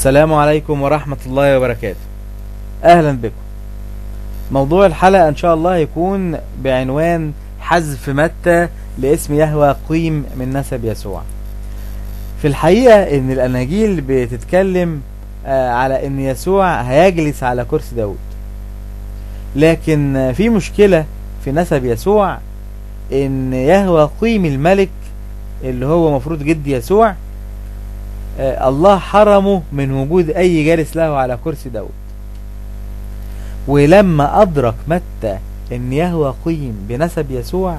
السلام عليكم ورحمة الله وبركاته. أهلا بكم. موضوع الحلقة إن شاء الله يكون بعنوان حذف متى لاسم يهوه قيم من نسب يسوع. في الحقيقة إن الأناجيل بتتكلم على إن يسوع هيجلس على كرسي داود، لكن في مشكلة في نسب يسوع، إن يهوه قيم الملك اللي هو مفروض جد يسوع الله حرمه من وجود أي جالس له على كرسي داود. ولما أدرك متى إن يهوه قيم بنسب يسوع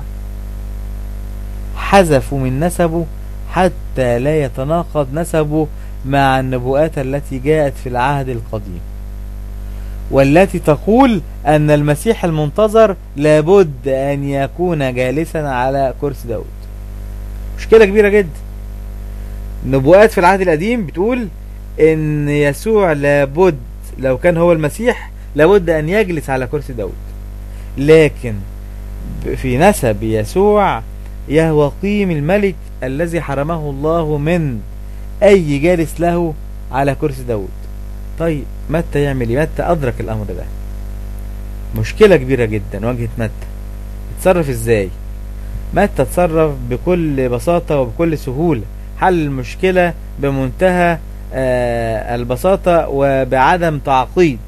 حذفوا من نسبه حتى لا يتناقض نسبه مع النبوءات التي جاءت في العهد القديم، والتي تقول أن المسيح المنتظر لابد أن يكون جالسا على كرسي داود. مشكلة كبيرة جدا. النبوءات في العهد القديم بتقول ان يسوع لابد لو كان هو المسيح لابد ان يجلس على كرسي داود، لكن في نسب يسوع يهوه قيم الملك الذي حرمه الله من اي جالس له على كرسي داود. طيب متى يعمل ايه؟ متى ادرك الامر ده. مشكلة كبيرة جدا واجهت متى. اتصرف ازاي؟ متى اتصرف بكل بساطة وبكل سهولة، حل المشكلة بمنتهى البساطة وبعدم تعقيد.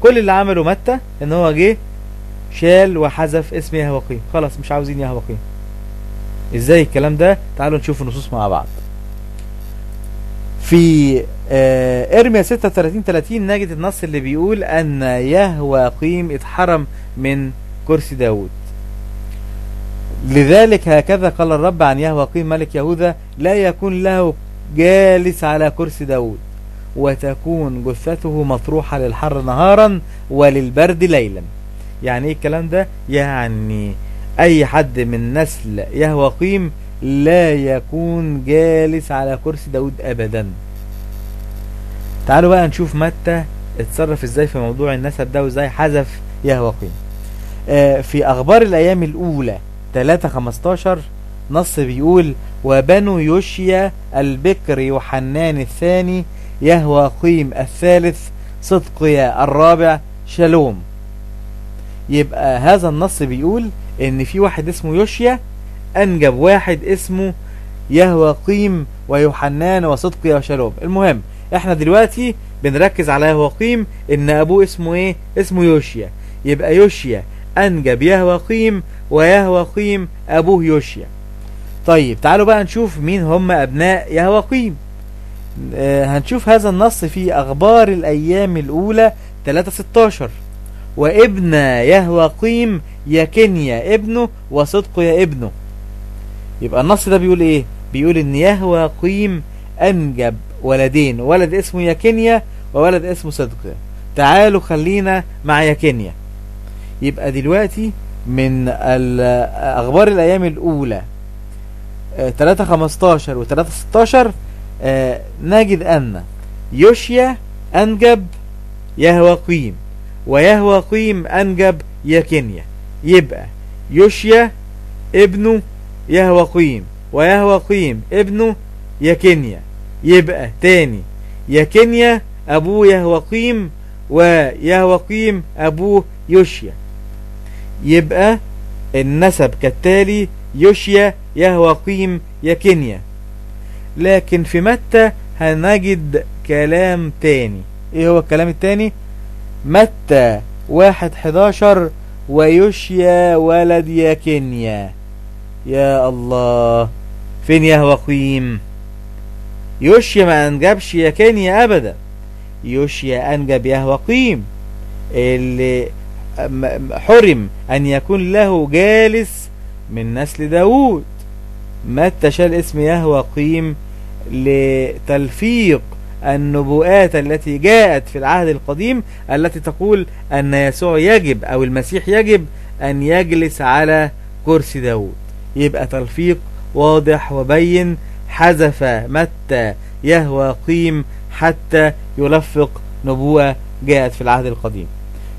كل اللي عمله متى ان هو جه شال وحذف اسم يهوه قيم. خلاص مش عاوزين يهوه قيم. ازاي الكلام ده؟ تعالوا نشوف النصوص مع بعض. في ارميا 36:30 نجد النص اللي بيقول ان يهوه قيم اتحرم من كرسي داود. لذلك هكذا قال الرب عن يهوه قيم ملك يهوذا: لا يكون له جالس على كرسي داود، وتكون جثته مطروحة للحر نهارا وللبرد ليلا. يعني ايه الكلام ده؟ يعني اي حد من نسل يهوه قيم لا يكون جالس على كرسي داود ابدا. تعالوا بقى نشوف متى اتصرف ازاي في موضوع النسب ده وازاي حذف يهوه قيم. في اخبار الايام الاولى 3:15 نص بيقول: وبنو يوشيا البكر يوحنان الثاني، يهوه قيم الثالث، صدقيا الرابع، شالوم. يبقى هذا النص بيقول ان في واحد اسمه يوشيا انجب واحد اسمه يهوه قيم ويوحنان وصدقيا وشالوم. المهم احنا دلوقتي بنركز على يهوه قيم، ان ابوه اسمه ايه؟ اسمه يوشيا. يبقى يوشيا انجب يهوه قيم، ويهوه قيم ابوه يوشيا. طيب تعالوا بقى نشوف مين هم ابناء يهوه قيم. هنشوف هذا النص في اخبار الايام الاولى 3:16: وابن يهوه قيم يكنيا ابنه وصدقيا ابنه. يبقى النص ده بيقول ايه؟ بيقول ان يهوه قيم انجب ولدين، ولد اسمه يكنيا وولد اسمه صدقيا. تعالوا خلينا مع يكنيا. يبقى دلوقتي من اخبار الايام الاولى 3:15 و 3:16 نجد ان يوشيا انجب يهوه قيم، ويهوه قيم انجب يكنيا. يبقى يوشيا ابنه يهوه قيم، ويهوه قيم ابنه يكنيا. يبقى تاني يكنيا ابوه يهوه قيم، ويهوه قيم ابوه يوشيا. يبقى النسب كالتالي: يوشيا يهوه قيم يكنيا. لكن في متى هنجد كلام تاني. ايه هو الكلام التاني؟ متى 1:11: ويوشيا ولد يكنيا. يا الله، فين يهوه قيم؟ يوشيا ما انجبش يكنيا ابدا. يوشيا انجب يهوه قيم اللي حرم ان يكون له جالس من نسل داود. متى شال اسم يهوه قيم لتلفيق النبوءات التي جاءت في العهد القديم التي تقول ان يسوع يجب او المسيح يجب ان يجلس على كرسي داود. يبقى تلفيق واضح وبين. حذف متى يهوه قيم حتى يلفق نبوءة جاءت في العهد القديم.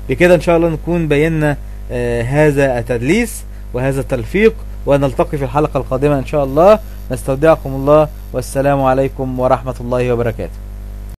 بكده ان شاء الله نكون بينا هذا التدليس وهذا التلفيق، ونلتقي في الحلقة القادمة ان شاء الله. نستودعكم الله، والسلام عليكم ورحمة الله وبركاته.